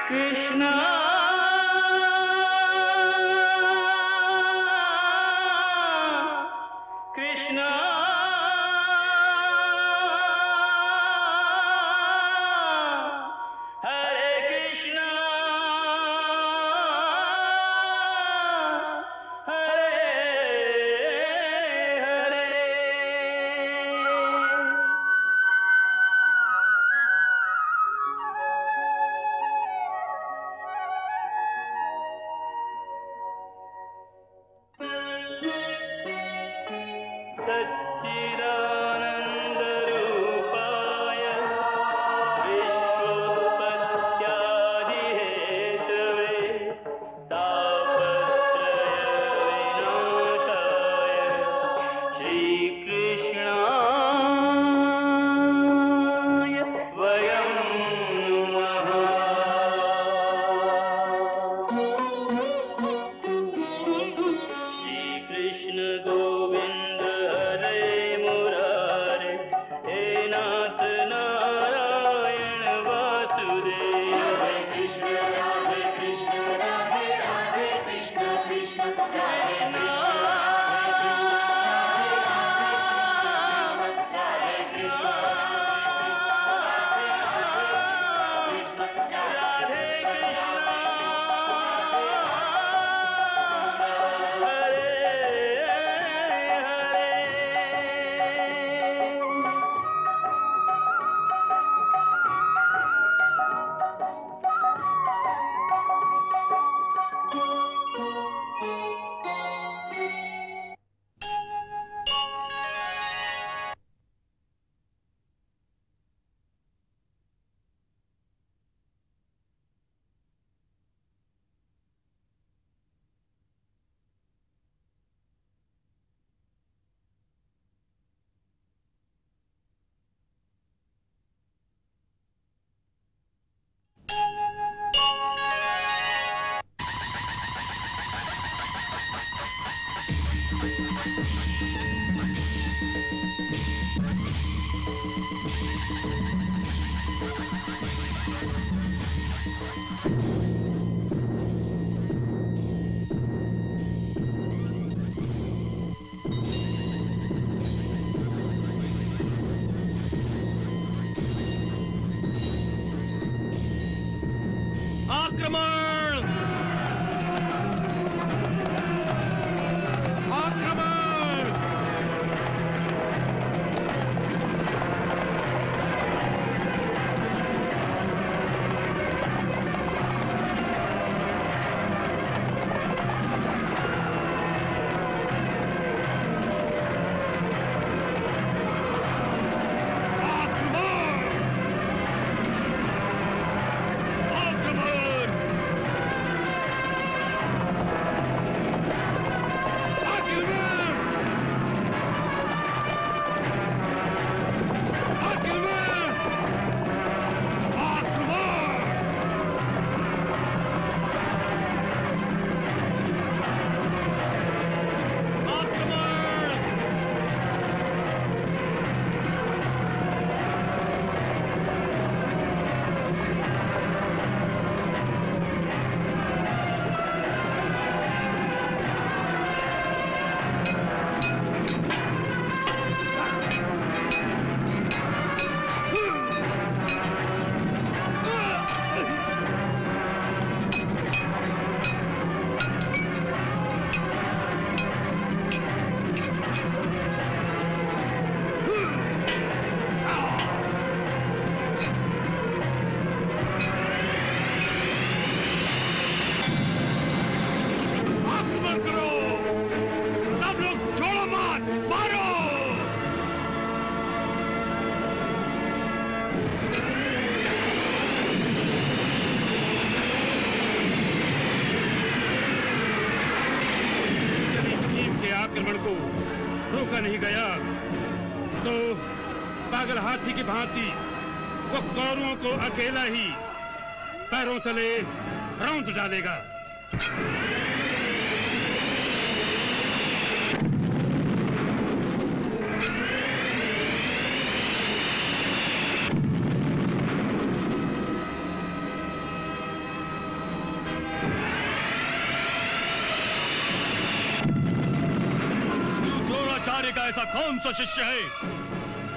कृष्णा कृष्णा हरे कृष्णा हरे हरे। सच्चिदानंद रूपाय विश्वोत्पत्त्यादि Hathaway तापत्रय विनाशाय श्रीकृष्णाय वयं नमः। श्रीकृष्ण गोविंद हरे मुरारे हे नाथ नारायण वासुदेव। हरे कृष्ण राधे राधे कृष्ण कृष्ण कृष्ण नहीं गया तो पागल हाथी की भांति वो कौरवों को अकेला ही पैरों तले रौंद डालेगा। का ऐसा कौन सा शिष्य है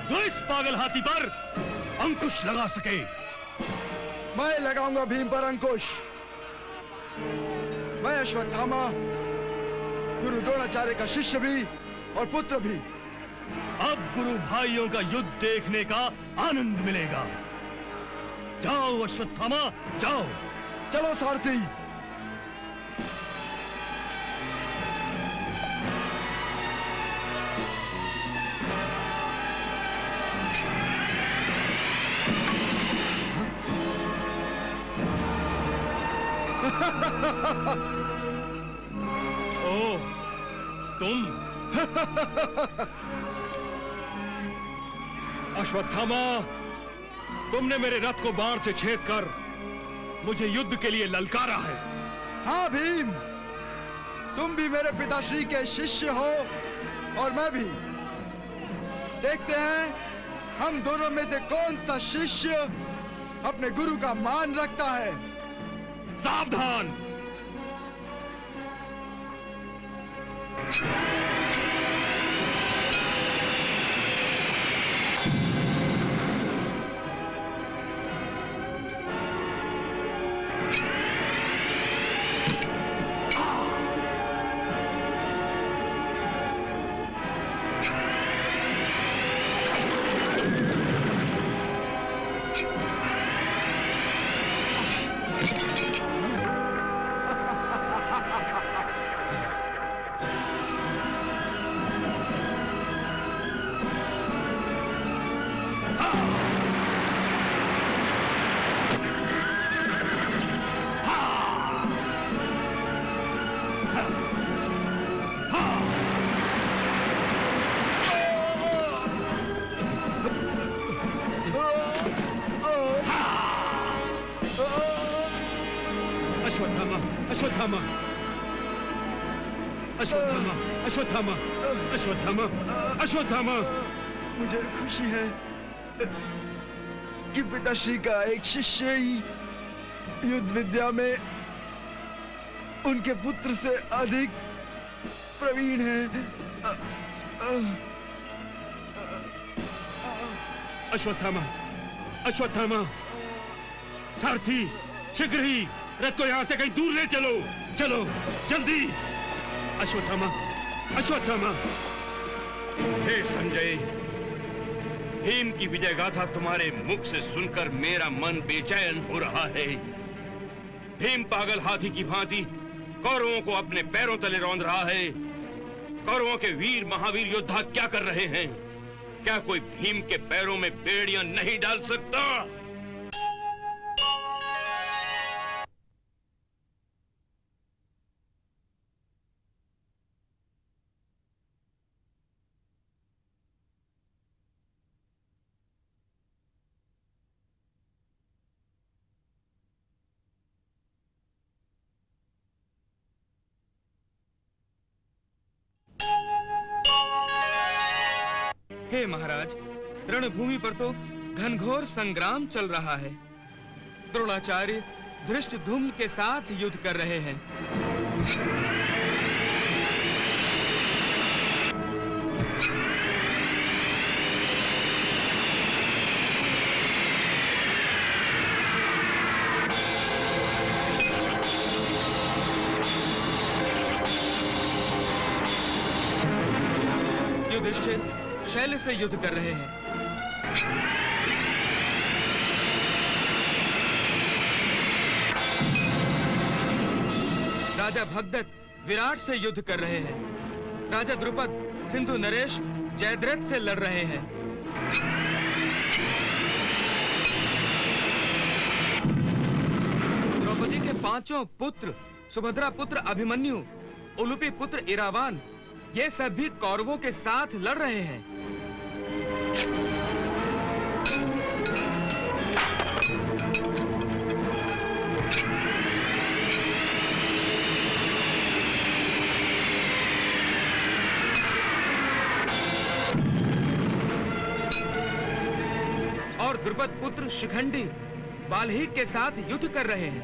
जो इस पागल हाथी पर अंकुश लगा सके? मैं लगाऊंगा भीम पर अंकुश। मैं अश्वत्थामा, गुरु द्रोणाचार्य का शिष्य भी और पुत्र भी। अब गुरु भाइयों का युद्ध देखने का आनंद मिलेगा। जाओ अश्वत्थामा, जाओ। चलो सारथी। ओह, तुम? अश्वत्थामा, तुमने मेरे रथ को बाण से छेद कर मुझे युद्ध के लिए ललकारा है। हाँ भीम, तुम भी मेरे पिताश्री के शिष्य हो और मैं भी। देखते हैं हम दोनों में से कौन सा शिष्य अपने गुरु का मान रखता है। सावधान! अश्वत्थामा, अश्वत्थामा, अश्वत्थामा, अश्वत्थामा, अश्वत्थामा, अश्वत्थामा। मुझे खुशी है कि पिताश्री का एक शिष्य ही युद्ध विद्या में उनके पुत्र से अधिक प्रवीण है। अश्वत्थामा, अश्वत्थामा, सारथी, शीघ्र ही रथ को यहां से कहीं दूर ले चलो। चलो जल्दी। अश्वत्थामा, अश्वत्थामा। हे संजय, भीम की विजय गाथा तुम्हारे मुख से सुनकर मेरा मन बेचैन हो रहा है। भीम पागल हाथी की भांति कौरवों को अपने पैरों तले रौंद रहा है। कौरवों के वीर महावीर योद्धा क्या कर रहे हैं? क्या कोई भीम के पैरों में बेड़ियां नहीं डाल सकता? हे महाराज, रणभूमि पर तो घनघोर संग्राम चल रहा है। द्रोणाचार्य धृष्टद्युम्न के साथ युद्ध कर रहे हैं। युधिष्ठिर शैल से युद्ध कर रहे हैं। राजा भगदत्त विराट से युद्ध कर रहे हैं। राजा द्रुपद सिंधु नरेश जयद्रथ से लड़ रहे हैं। द्रौपदी के पांचों पुत्र, सुभद्रा पुत्र अभिमन्यु, उलूपी पुत्र इरावान, ये सब भी कौरवों के साथ लड़ रहे हैं। और द्रुपद पुत्र शिखंडी बाल्हीक के साथ युद्ध कर रहे हैं।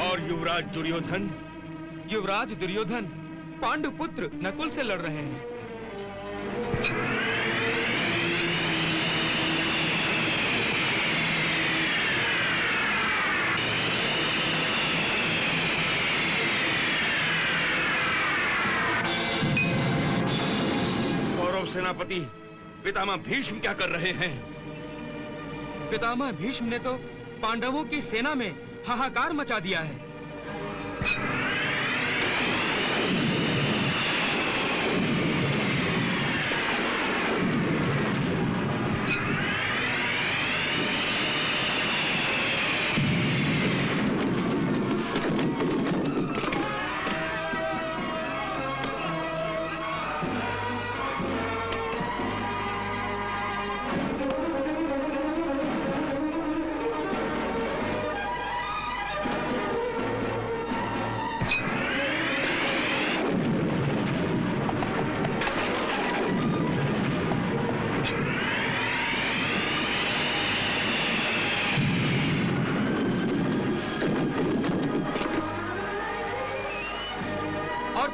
और युवराज दुर्योधन? युवराज दुर्योधन पांडु पुत्र नकुल से लड़ रहे हैं। सेनापति पितामह भीष्म क्या कर रहे हैं? पितामह भीष्म ने तो पांडवों की सेना में हाहाकार मचा दिया है।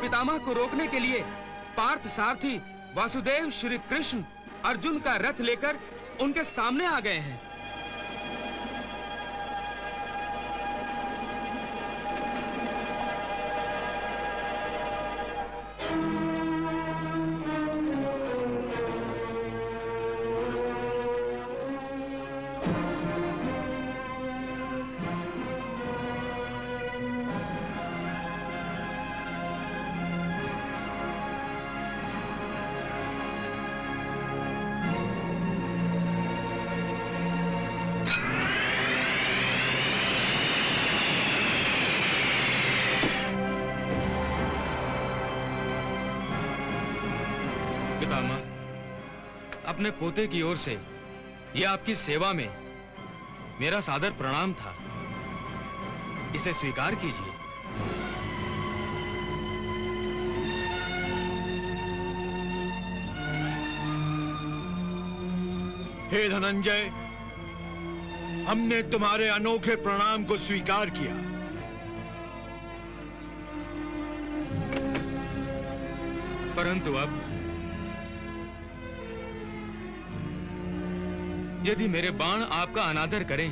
पितामह को रोकने के लिए पार्थ सारथी वासुदेव श्री कृष्ण अर्जुन का रथ लेकर उनके सामने आ गए हैं। अपने पोते की ओर से यह आपकी सेवा में मेरा सादर प्रणाम था, इसे स्वीकार कीजिए। हे धनंजय, हमने तुम्हारे अनोखे प्रणाम को स्वीकार किया। परंतु अब यदि मेरे बाण आपका अनादर करें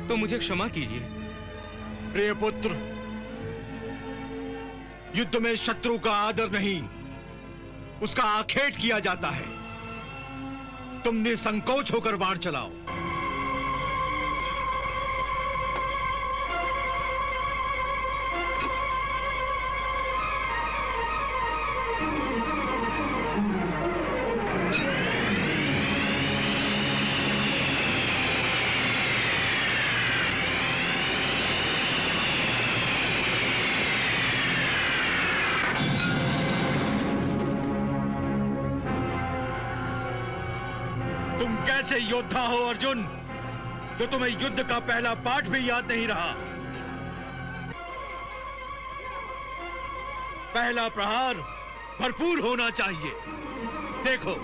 तो मुझे क्षमा कीजिए। प्रिय पुत्र, युद्ध में शत्रु का आदर नहीं, उसका आखेट किया जाता है। तुम निसंकोच होकर वार चलाओ। कैसे योद्धा हो अर्जुन, जो तुम्हें युद्ध का पहला पाठ भी याद नहीं रहा। पहला प्रहार भरपूर होना चाहिए। देखो,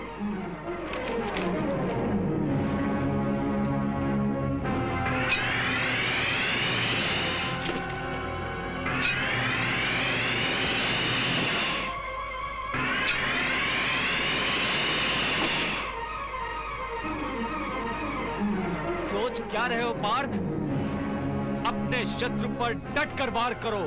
क्या रहे हो पार्थ? अपने शत्रु पर डटकर वार करो।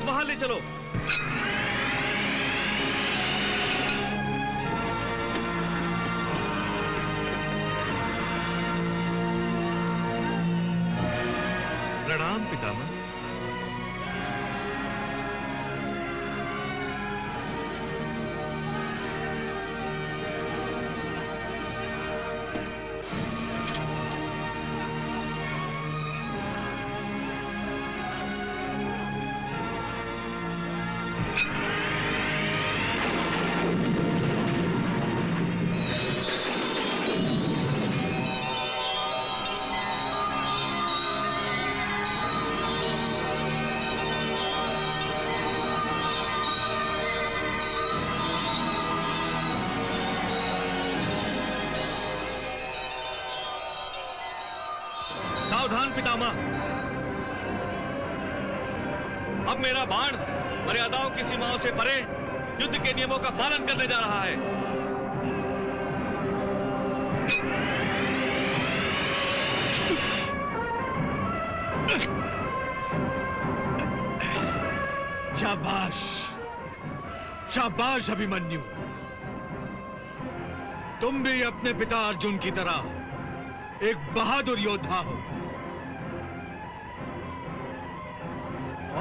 वहां ले चलो। प्रणाम पितामह। सावधान पितामह, अब मेरा बाण मर्यादाओं की सीमाओं से परे युद्ध के नियमों का पालन करने जा रहा है। शाबाश, शाबाश अभिमन्यु। तुम भी अपने पिता अर्जुन की तरह एक बहादुर योद्धा हो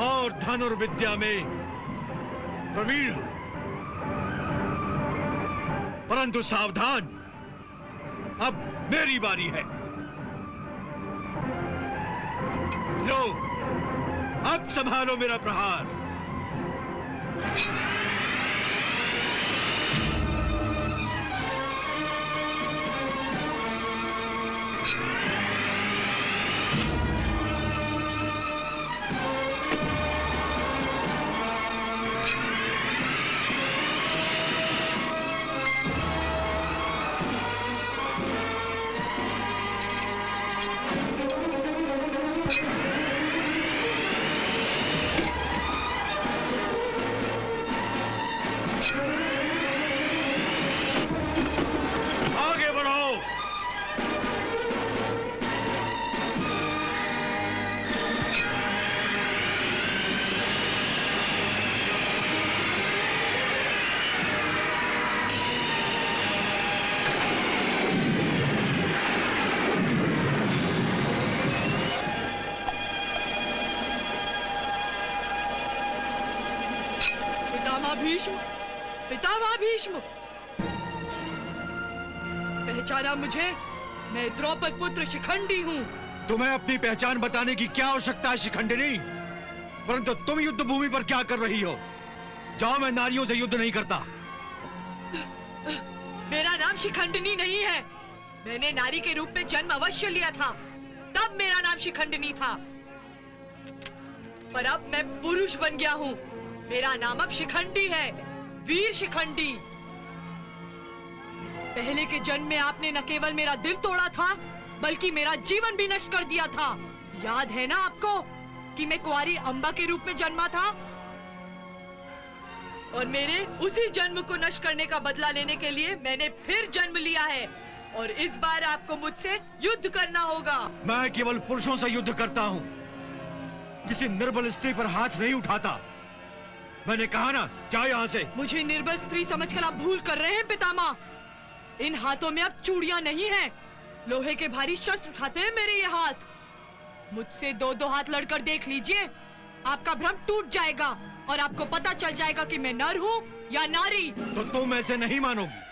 और धनुर्विद्या में प्रवीण हो। परंतु सावधान, अब मेरी बारी है। लो, अब संभालो मेरा प्रहार। पितामह भीष्म, पहचाना मुझे? मैं द्रौपद पुत्र शिखंडी हूँ। तुम्हें अपनी पहचान बताने की क्या आवश्यकता है शिखंडिनी? परंतु तुम युद्ध भूमि पर क्या कर रही हो? जाओ, मैं नारियों से युद्ध नहीं करता। मेरा नाम शिखंडिनी नहीं है। मैंने नारी के रूप में जन्म अवश्य लिया था, तब मेरा नाम शिखंडिनी था। पर अब मैं पुरुष बन गया हूँ। मेरा नाम अब शिखंडी है, वीर शिखंडी। पहले के जन्म में आपने न केवल मेरा दिल तोड़ा था, बल्कि मेरा जीवन भी नष्ट कर दिया था। याद है ना आपको कि मैं कुंवारी अंबा के रूप में जन्मा था? और मेरे उसी जन्म को नष्ट करने का बदला लेने के लिए मैंने फिर जन्म लिया है, और इस बार आपको मुझसे युद्ध करना होगा। मैं केवल पुरुषों से युद्ध करता हूँ, किसी निर्बल स्त्री पर हाथ नहीं उठाता। मैंने कहा ना, जाओ यहाँ से। मुझे निर्बल स्त्री समझकर आप भूल कर रहे हैं पितामह। इन हाथों में अब चूड़ियां नहीं हैं, लोहे के भारी शस्त्र उठाते हैं मेरे ये हाथ। मुझसे दो दो हाथ लड़कर देख लीजिए, आपका भ्रम टूट जाएगा और आपको पता चल जाएगा कि मैं नर हूँ या नारी। तो तुम ऐसे नहीं मानोगी।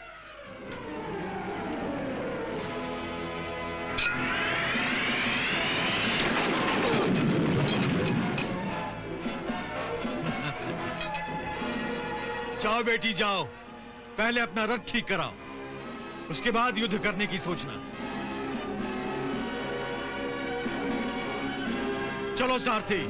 जाओ बेटी जाओ, पहले अपना रथ ठीक कराओ, उसके बाद युद्ध करने की सोचना। चलो सारथी।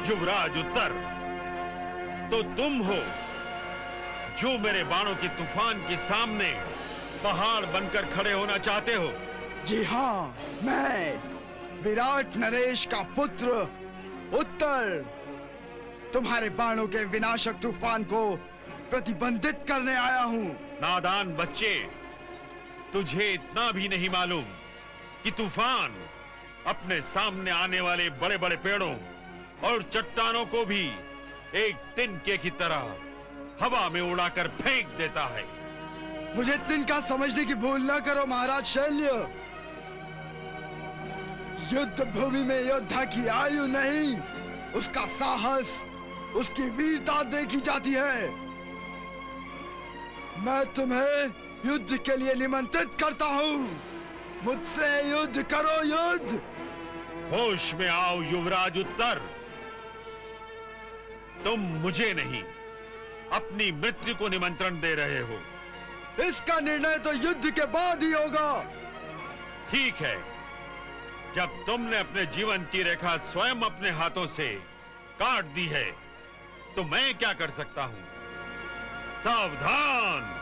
युवराज उत्तर तो तुम हो जो मेरे बाणों के तूफान के सामने पहाड़ बनकर खड़े होना चाहते हो? जी हाँ, मैं विराट नरेश का पुत्र उत्तर तुम्हारे बाणों के विनाशक तूफान को प्रतिबंधित करने आया हूँ। नादान बच्चे, तुझे इतना भी नहीं मालूम कि तूफान अपने सामने आने वाले बड़े बड़े पेड़ों और चट्टानों को भी एक तिनके की तरह हवा में उड़ाकर फेंक देता है। मुझे तिनका समझने की भूल न करो महाराज शैल्य। युद्ध भूमि में योद्धा की आयु नहीं, उसका साहस, उसकी वीरता देखी जाती है। मैं तुम्हें युद्ध के लिए निमंत्रित करता हूँ। मुझसे युद्ध करो, युद्ध। होश में आओ युवराज उत्तर। तुम मुझे नहीं, अपनी मृत्यु को निमंत्रण दे रहे हो। इसका निर्णय तो युद्ध के बाद ही होगा। ठीक है, जब तुमने अपने जीवन की रेखा स्वयं अपने हाथों से काट दी है, तो मैं क्या कर सकता हूं? सावधान!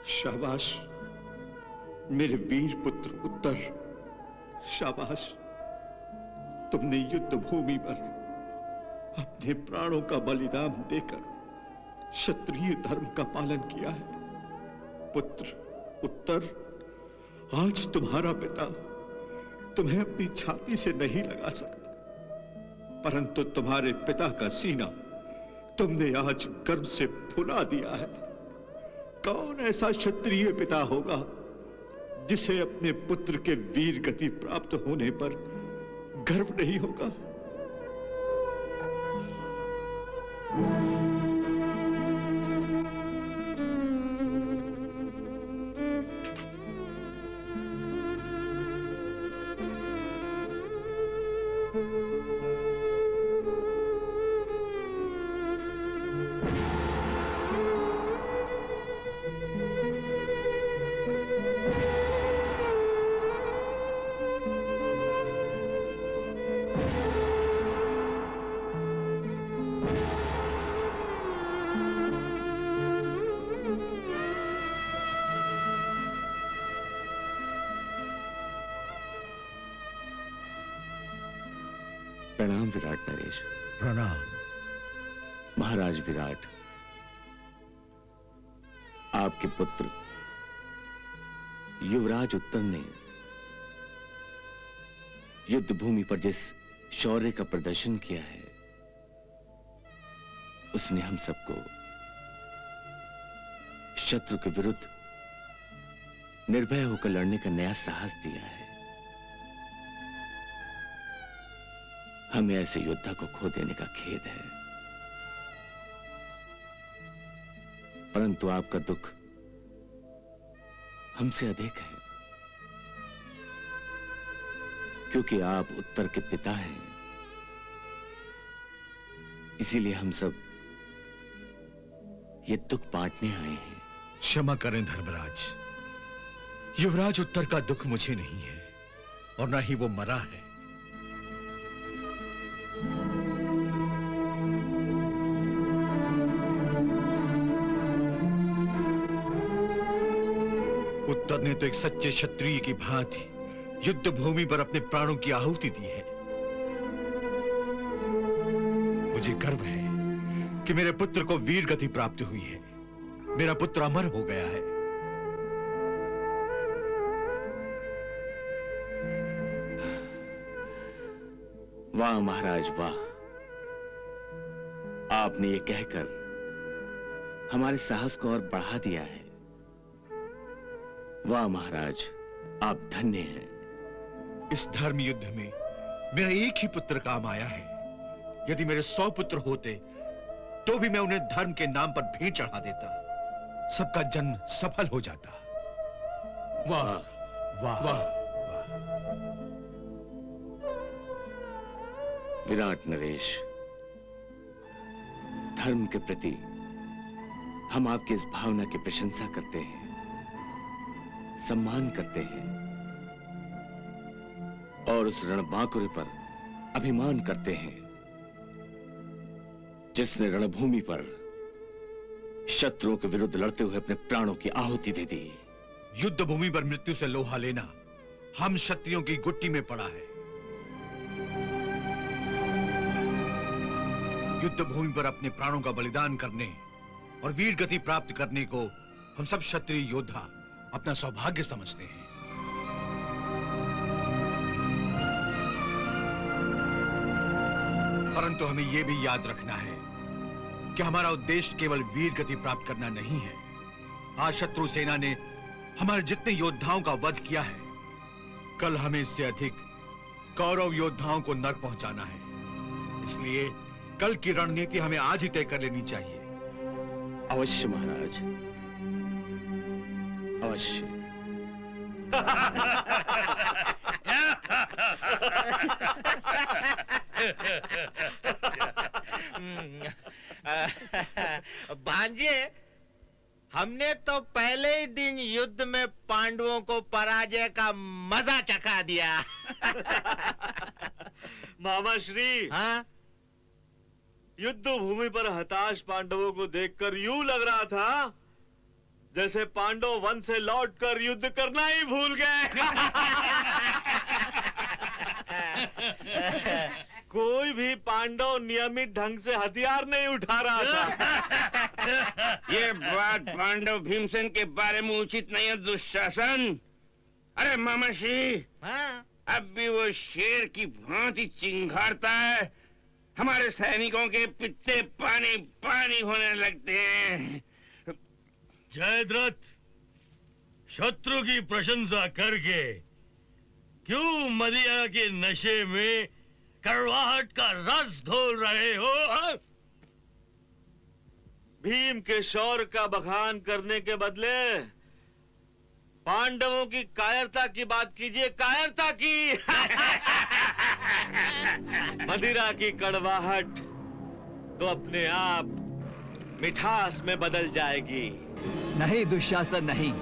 शाबाश मेरे वीर पुत्र उत्तर, शाबाश। तुमने युद्ध भूमि पर अपने प्राणों का बलिदान देकर क्षत्रिय धर्म का पालन किया है। पुत्र उत्तर, आज तुम्हारा पिता तुम्हें अपनी छाती से नहीं लगा सका, परंतु तुम्हारे पिता का सीना तुमने आज गर्व से फुला दिया है। कौन ऐसा क्षत्रिय पिता होगा जिसे अपने पुत्र के वीर गति प्राप्त होने पर गर्व नहीं होगा? प्रणाम विराट नरेश। प्रणाम। महाराज विराट, आपके पुत्र युवराज उत्तर ने युद्ध भूमि पर जिस शौर्य का प्रदर्शन किया है, उसने हम सबको शत्रु के विरुद्ध निर्भय होकर लड़ने का नया साहस दिया है। हमें ऐसे योद्धा को खो देने का खेद है, परंतु आपका दुख हमसे अधिक है, क्योंकि आप उत्तर के पिता हैं। इसीलिए हम सब ये दुख बांटने आए हैं। क्षमा करें धर्मराज, युवराज उत्तर का दुख मुझे नहीं है और ना ही वो मरा है। उत्तर ने तो एक सच्चे क्षत्रिय की भांति युद्ध भूमि पर अपने प्राणों की आहुति दी है। मुझे गर्व है कि मेरे पुत्र को वीर गति प्राप्त हुई है। मेरा पुत्र अमर हो गया है। वाह महाराज वाह, आपने ये कहकर हमारे साहस को और बढ़ा दिया है। वाह महाराज, आप धन्य हैं। इस धर्म युद्ध में मेरा एक ही पुत्र काम आया है। यदि मेरे 100 पुत्र होते तो भी मैं उन्हें धर्म के नाम पर भेंट चढ़ा देता, सबका जन्म सफल हो जाता। वाह वाह वाह। विराट नरेश, धर्म के प्रति हम आपकी इस भावना की प्रशंसा करते हैं, सम्मान करते हैं और उस रणबांकुरे पर अभिमान करते हैं जिसने रणभूमि पर शत्रुओं के विरुद्ध लड़ते हुए अपने प्राणों की आहुति दे दी। युद्ध भूमि पर मृत्यु से लोहा लेना हम क्षत्रियों की गुट्टी में पड़ा है। युद्ध भूमि पर अपने प्राणों का बलिदान करने और वीर गति प्राप्त करने को हम सब क्षत्रिय योद्धा अपना सौभाग्य समझते हैं। परंतु हमें यह भी याद रखना है कि हमारा उद्देश्य केवल वीर गति प्राप्त करना नहीं है। आज शत्रु सेना ने हमारे जितने योद्धाओं का वध किया है, कल हमें इससे अधिक कौरव योद्धाओं को नरक पहुंचाना है। इसलिए कल की रणनीति हमें आज ही तय कर लेनी चाहिए। अवश्य महाराज, अवश्य। भांजे, हमने तो पहले ही दिन युद्ध में पांडवों को पराजय का मजा चखा दिया। मामा श्री, हाँ? युद्ध भूमि पर हताश पांडवों को देखकर यूं लग रहा था जैसे पांडव वन से लौटकर युद्ध करना ही भूल गए। कोई भी पांडव नियमित ढंग से हथियार नहीं उठा रहा था। ये बात पांडव भीमसेन के बारे में उचित नहीं है दुशासन। अरे मामा श्री, हाँ? अब भी वो शेर की भांति चिंघाड़ता है। हमारे सैनिकों के पित्ते पानी पानी होने लगते हैं। जयद्रथ, शत्रु की प्रशंसा करके क्यों मदिरा के नशे में कड़वाहट का रस घोल रहे हो? भीम के शौर्य का बखान करने के बदले पांडवों की कायरता की बात कीजिए, कायरता की। मदिरा की कड़वाहट तो अपने आप मिठास में बदल जाएगी। नहीं दुशासन, नहीं।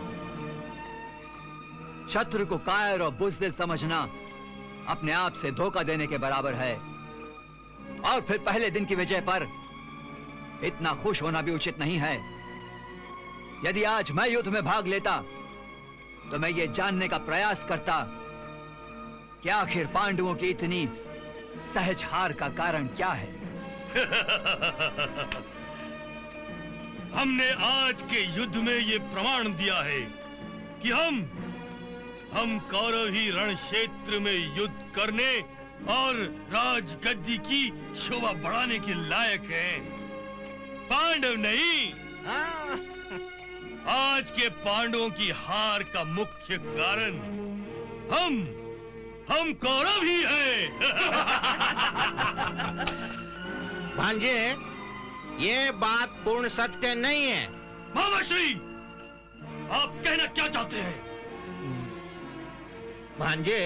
शत्रु को कायर और बुज़दिल समझना अपने आप से धोखा देने के बराबर है। और फिर पहले दिन की विजय पर इतना खुश होना भी उचित नहीं है। यदि आज मैं युद्ध में भाग लेता तो मैं ये जानने का प्रयास करता कि आखिर पांडवों की इतनी सहज हार का कारण क्या है। हमने आज के युद्ध में ये प्रमाण दिया है कि हम कौरव ही रण क्षेत्र में युद्ध करने और राजगद्दी की शोभा बढ़ाने के लायक हैं, पांडव नहीं। आज के पांडवों की हार का मुख्य कारण हम कौरव ही हैं। भांजे, ये बात पूर्ण सत्य नहीं है। मामाश्री, आप कहना क्या चाहते हैं? भांजे,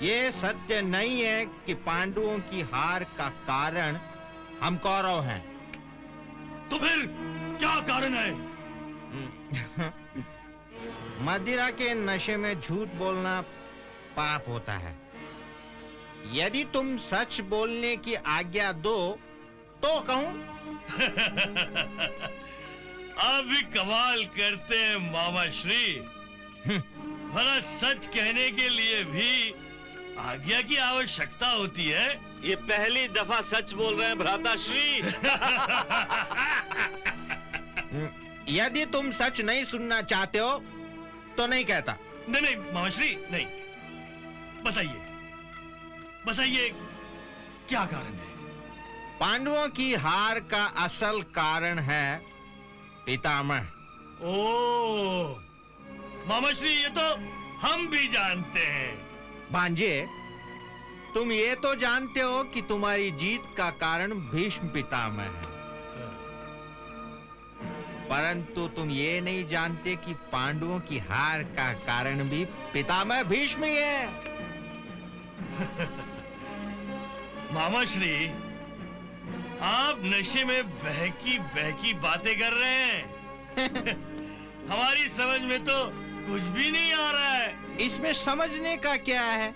ये सत्य नहीं है कि पांडवों की हार का कारण हम कौरव हैं। तो फिर क्या कारण है? मदिरा के नशे में झूठ बोलना पाप होता है। यदि तुम सच बोलने की आज्ञा दो तो कहूं। आप भी कमाल करते हैं मामाश्री। भला सच कहने के लिए भी आज्ञा की आवश्यकता होती है? ये पहली दफा सच बोल रहे हैं भ्राताश्री। यदि तुम सच नहीं सुनना चाहते हो तो नहीं कहता। नहीं मामाश्री, नहीं। बताइए क्या कारण है? पांडवों की हार का असल कारण है पितामह। ओ मामाश्री, ये तो हम भी जानते हैं। भांजे, तुम ये तो जानते हो कि तुम्हारी जीत का कारण भीष्म पितामह है, परंतु तुम ये नहीं जानते कि पांडवों की हार का कारण भी पितामह भीष्म ही है। मामाश्री, आप नशे में बहकी बातें कर रहे हैं। हमारी समझ में तो कुछ भी नहीं आ रहा है। इसमें समझने का क्या है?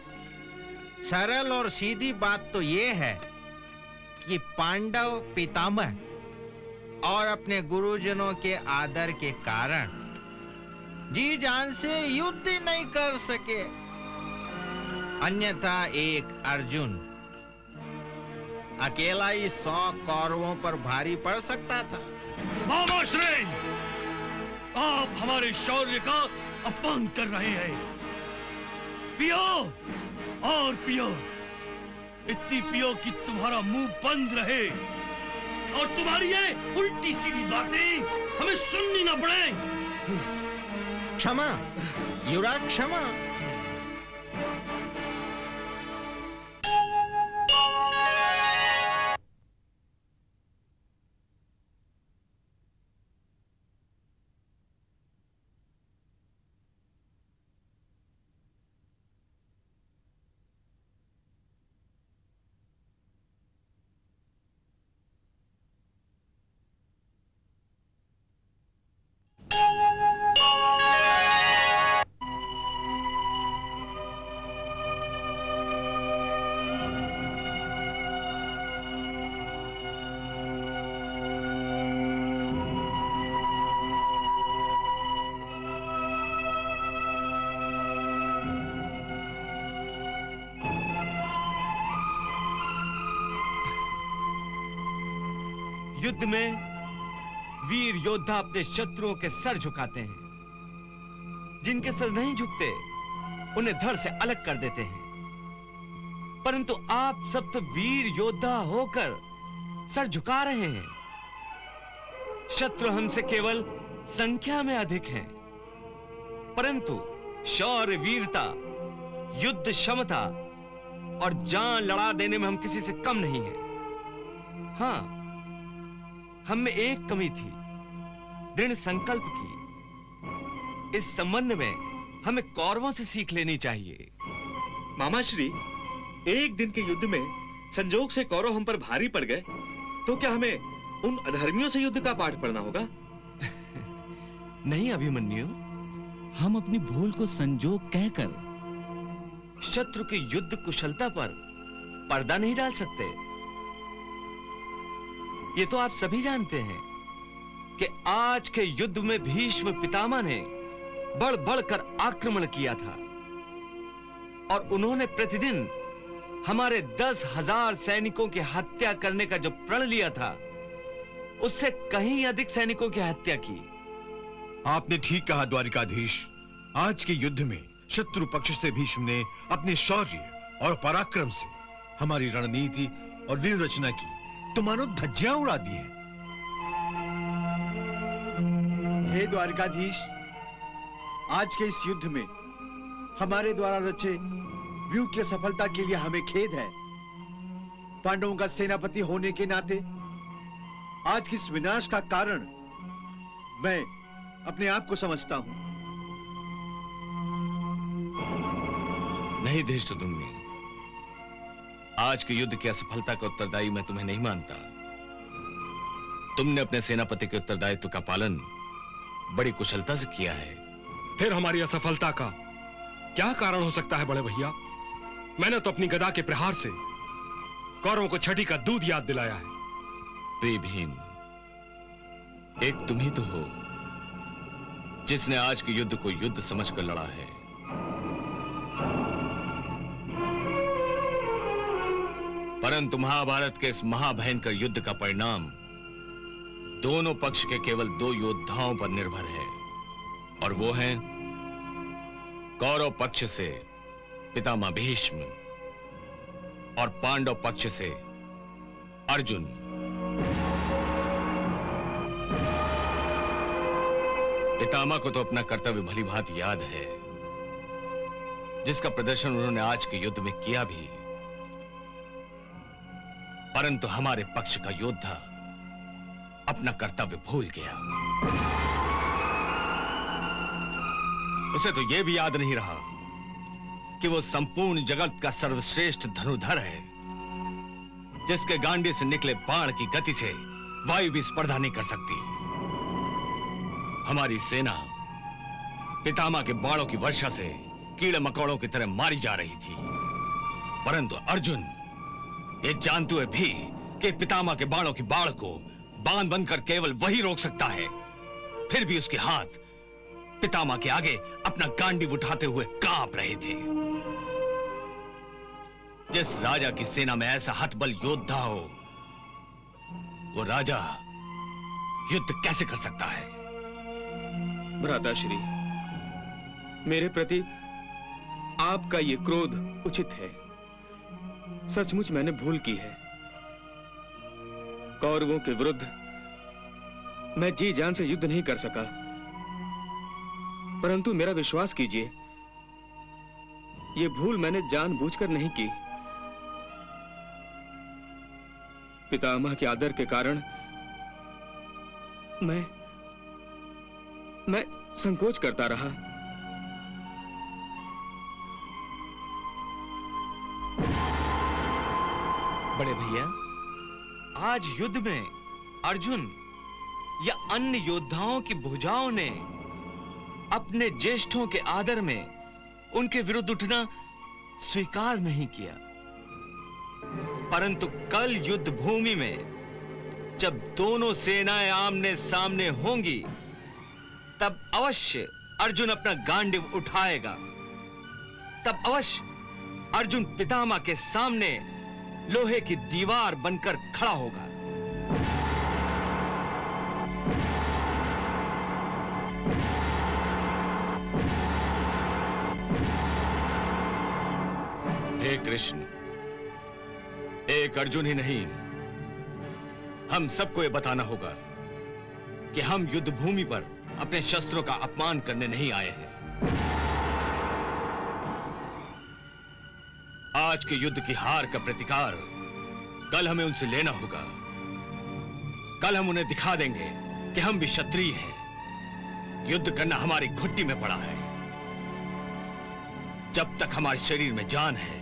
सरल और सीधी बात तो ये है कि पांडव पितामह और अपने गुरुजनों के आदर के कारण जी जान से युद्ध ही नहीं कर सके। अन्यथा एक अर्जुन अकेला ही 100 कौरवों पर भारी पड़ सकता था। मामाश्री, आप हमारे शौर्य का अपमान कर रहे हैं। पियो और पियो, इतनी पियो कि तुम्हारा मुंह बंद रहे और तुम्हारी ये उल्टी सीधी बातें हमें सुननी ना पड़े। क्षमा युवराज, क्षमा। युद्ध में वीर योद्धा अपने शत्रुओं के सर झुकाते हैं। जिनके सर नहीं झुकते उन्हें धड़ से अलग कर देते हैं। परंतु आप सब तो वीर योद्धा होकर सर झुका रहे हैं। शत्रु हमसे केवल संख्या में अधिक हैं, परंतु शौर्य, वीरता, युद्ध क्षमता और जान लड़ा देने में हम किसी से कम नहीं हैं। हां, हम में एक कमी थी, दृढ़ संकल्प की। इस संबंध में हमें कौरवों से सीख लेनी चाहिए। मामाश्री, एक दिन के युद्ध में संजोग से कौरव हम पर भारी पड़ गए, तो क्या हमें उन अधर्मियों से युद्ध का पाठ पढ़ना होगा? नहीं अभिमन्यु, हम अपनी भूल को संजोग कहकर शत्रु की युद्ध कुशलता पर पर्दा नहीं डाल सकते। ये तो आप सभी जानते हैं कि आज के युद्ध में भीष्म पितामह ने बढ़ बढ़कर आक्रमण किया था और उन्होंने प्रतिदिन हमारे 10,000 सैनिकों की हत्या करने का जो प्रण लिया था, उससे कहीं अधिक सैनिकों की हत्या की। आपने ठीक कहा द्वारिकाधीश। आज के युद्ध में शत्रु पक्ष से भीष्म ने अपने शौर्य और पराक्रम से हमारी रणनीति और वीर रचना की तो मानो धज्जियां उड़ा दी हैं। हे द्वारिकाधीश, आज के इस युद्ध में हमारे द्वारा रचे व्यूह की सफलता के लिए हमें खेद है। पांडवों का सेनापति होने के नाते आज की इस विनाश का कारण मैं अपने आप को समझता हूं। नहीं धृष्टद्युम्न, आज के युद्ध की असफलता का उत्तरदायी मैं तुम्हें नहीं मानता। तुमने अपने सेनापति के उत्तरदायित्व का पालन बड़ी कुशलता से किया है। फिर हमारी असफलता का क्या कारण हो सकता है बड़े भैया? मैंने तो अपनी गदा के प्रहार से कौरवों को छठी का दूध याद दिलाया है। प्रिय भीम, एक तुम ही तो हो जिसने आज के युद्ध को युद्ध समझकर लड़ा है। परंतु महाभारत के इस महाभयंकर युद्ध का परिणाम दोनों पक्ष के केवल 2 योद्धाओं पर निर्भर है, और वो हैं कौरव पक्ष से पितामह भीष्म और पांडव पक्ष से अर्जुन। पितामह को तो अपना कर्तव्य भली भांति याद है, जिसका प्रदर्शन उन्होंने आज के युद्ध में किया भी। परंतु हमारे पक्ष का योद्धा अपना कर्तव्य भूल गया। उसे तो यह भी याद नहीं रहा कि वो संपूर्ण जगत का सर्वश्रेष्ठ धनुर्धर है, जिसके गांडे से निकले बाण की गति से वायु भी स्पर्धा नहीं कर सकती। हमारी सेना पितामह के बाणों की वर्षा से कीड़े मकोड़ों की तरह मारी जा रही थी, परंतु अर्जुन ये जानते हुए भी कि पितामह के बाणों की बाढ़ को बांध बनकर केवल वही रोक सकता है, फिर भी उसके हाथ पितामह के आगे अपना गांडीव उठाते हुए कांप रहे थे। जिस राजा की सेना में ऐसा हतबल योद्धा हो, वो राजा युद्ध कैसे कर सकता है? भ्राताश्री, मेरे प्रति आपका ये क्रोध उचित है। सचमुच मैंने भूल की है। कौरवों के विरुद्ध मैं जी जान से युद्ध नहीं कर सका, परंतु मेरा विश्वास कीजिए, ये भूल मैंने जानबूझकर नहीं की। पितामह के आदर के कारण मैं संकोच करता रहा। बड़े भैया, आज युद्ध में अर्जुन या अन्य योद्धाओं की भुजाओं ने अपने ज्येष्ठों के आदर में उनके विरुद्ध उठना स्वीकार नहीं किया, परंतु कल युद्ध भूमि में जब दोनों सेनाएं आमने सामने होंगी, तब अवश्य अर्जुन अपना गांडीव उठाएगा। तब अवश्य अर्जुन पितामह के सामने लोहे की दीवार बनकर खड़ा होगा। हे कृष्ण, एक अर्जुन ही नहीं, हम सबको यह बताना होगा कि हम युद्ध भूमि पर अपने शस्त्रों का अपमान करने नहीं आए हैं। आज के युद्ध की हार का प्रतिकार कल हमें उनसे लेना होगा। कल हम उन्हें दिखा देंगे कि हम भी क्षत्रिय हैं। युद्ध करना हमारी घुट्टी में पड़ा है। जब तक हमारे शरीर में जान है,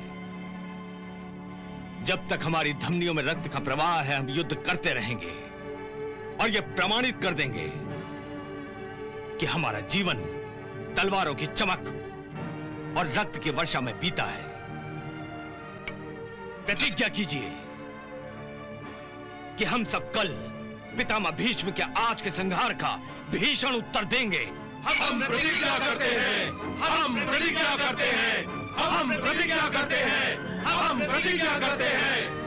जब तक हमारी धमनियों में रक्त का प्रवाह है, हम युद्ध करते रहेंगे और यह प्रमाणित कर देंगे कि हमारा जीवन तलवारों की चमक और रक्त की वर्षा में बीता है। प्रतिज्ञा कीजिए कि हम सब कल पितामह भीष्म के आज के संहार का भीषण उत्तर देंगे। हम प्रतिज्ञा करते हैं, हम प्रतिज्ञा करते हैं, हम प्रतिज्ञा करते हैं, हम प्रतिज्ञा करते हैं।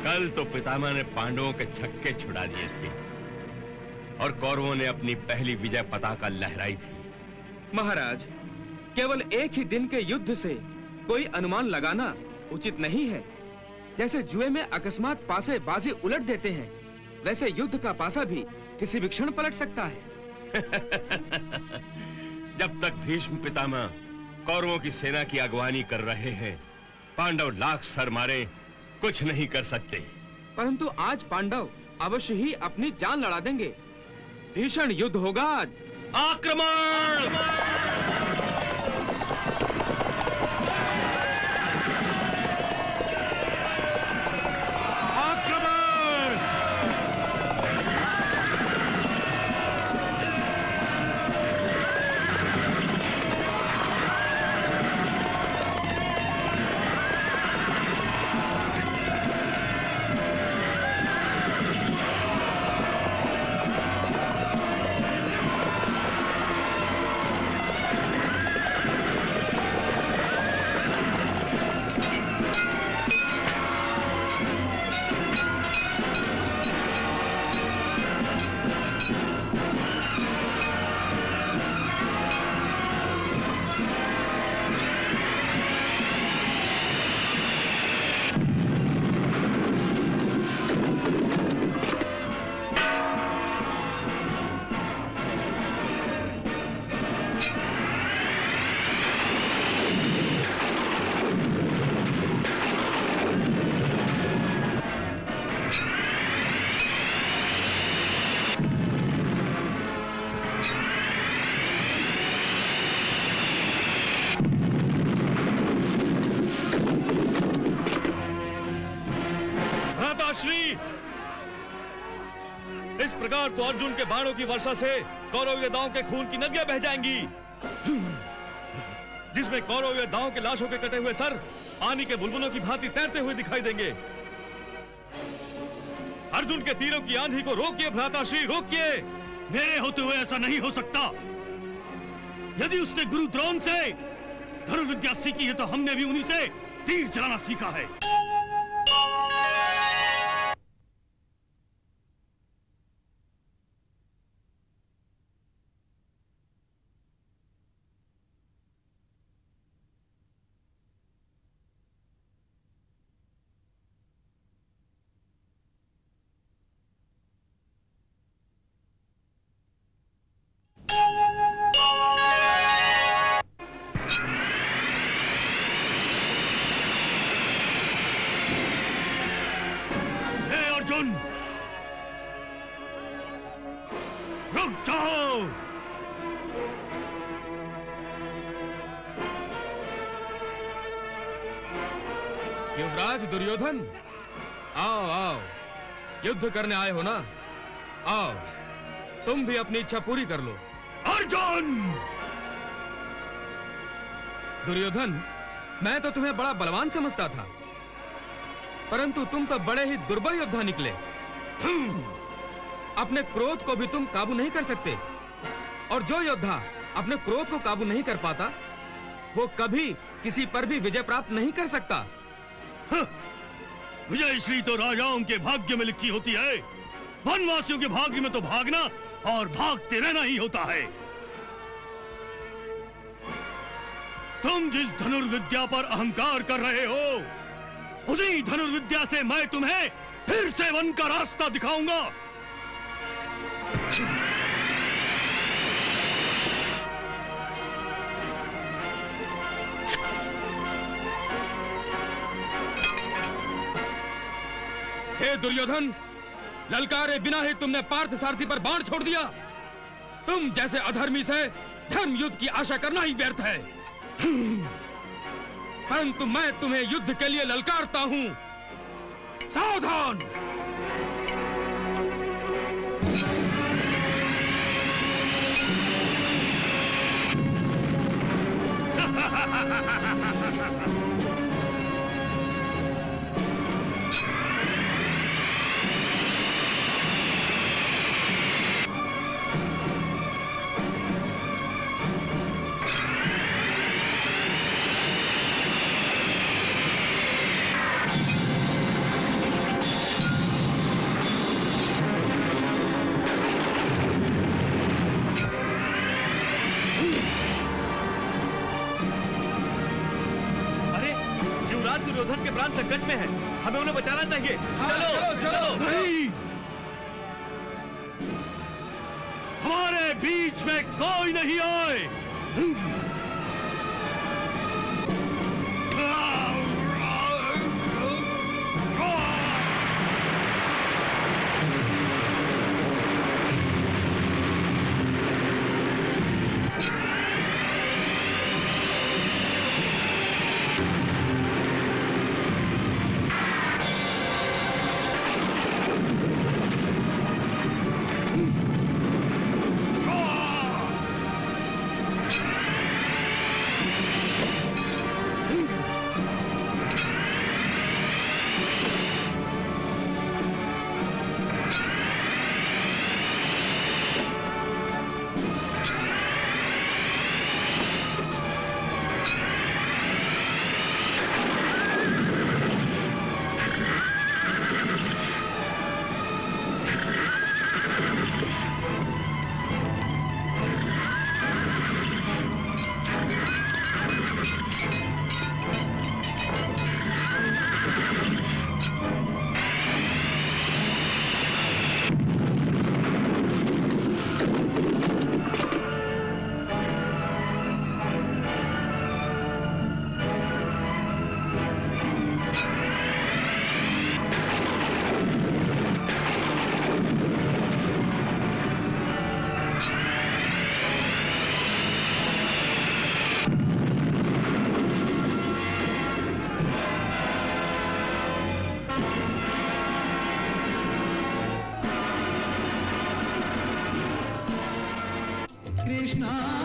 कल तो पितामह ने पांडवों के छक्के छुड़ा दिए थे और कौरवों ने अपनी पहली विजय पताका लहराई थी। महाराज, केवल एक ही दिन के युद्ध से कोई अनुमान लगाना उचित नहीं है। जैसे जुए में अकस्मात पासे बाजी उलट देते हैं, वैसे युद्ध का पासा भी किसी भी क्षण पलट सकता है। जब तक भीष्म पितामह कौरवों की सेना की अगवानी कर रहे हैं, पांडव लाख सर मारे कुछ नहीं कर सकते। परंतु आज पांडव अवश्य ही अपनी जान लड़ा देंगे। भीषण युद्ध होगा आज। आक्रमण! इस प्रकार तो अर्जुन के बाणों की वर्षा से कौरव योद्धाओं के खून की नदियां बह जाएंगी, जिसमें कौरव योद्धाओं के लाशों के कटे हुए सर पानी के बुलबुलों की भांति तैरते हुए दिखाई देंगे। अर्जुन के तीरों की आंधी को रोकिए भ्राताश्री, रोकिए। मेरे होते हुए ऐसा नहीं हो सकता। यदि उसने गुरु द्रोण से धनुर्विद्या सीखी है तो हमने भी उन्हीं से तीर चलाना सीखा है। युवराज दुर्योधन, आओ आओ, युद्ध करने आए हो ना? आओ, तुम भी अपनी इच्छा पूरी कर लो। अर्जुन! दुर्योधन, मैं तो तुम्हें बड़ा बलवान समझता था, परंतु तुम तो बड़े ही दुर्बल योद्धा निकले। अपने क्रोध को भी तुम काबू नहीं कर सकते, और जो योद्धा अपने क्रोध को काबू नहीं कर पाता, वो कभी किसी पर भी विजय प्राप्त नहीं कर सकता। विजय श्री तो राजाओं के भाग्य में लिखी होती है, वनवासियों के भाग्य में तो भागना और भागते रहना ही होता है। तुम जिस धनुर्विद्या पर अहंकार कर रहे हो, उसी धनुर्विद्या से मैं तुम्हें फिर से वन का रास्ता दिखाऊंगा। हे दुर्योधन, ललकारे बिना ही तुमने पार्थ सारथी पर बाण छोड़ दिया। तुम जैसे अधर्मी से धर्म युद्ध की आशा करना ही व्यर्थ है। परंतु मैं तुम्हें युद्ध के लिए ललकारता हूं। सावधान! दुर्योधन के प्राण संकट में है, हमें उन्हें बचाना चाहिए। चलो चलो नहीं, हमारे बीच में कोई नहीं आए। कृष्णा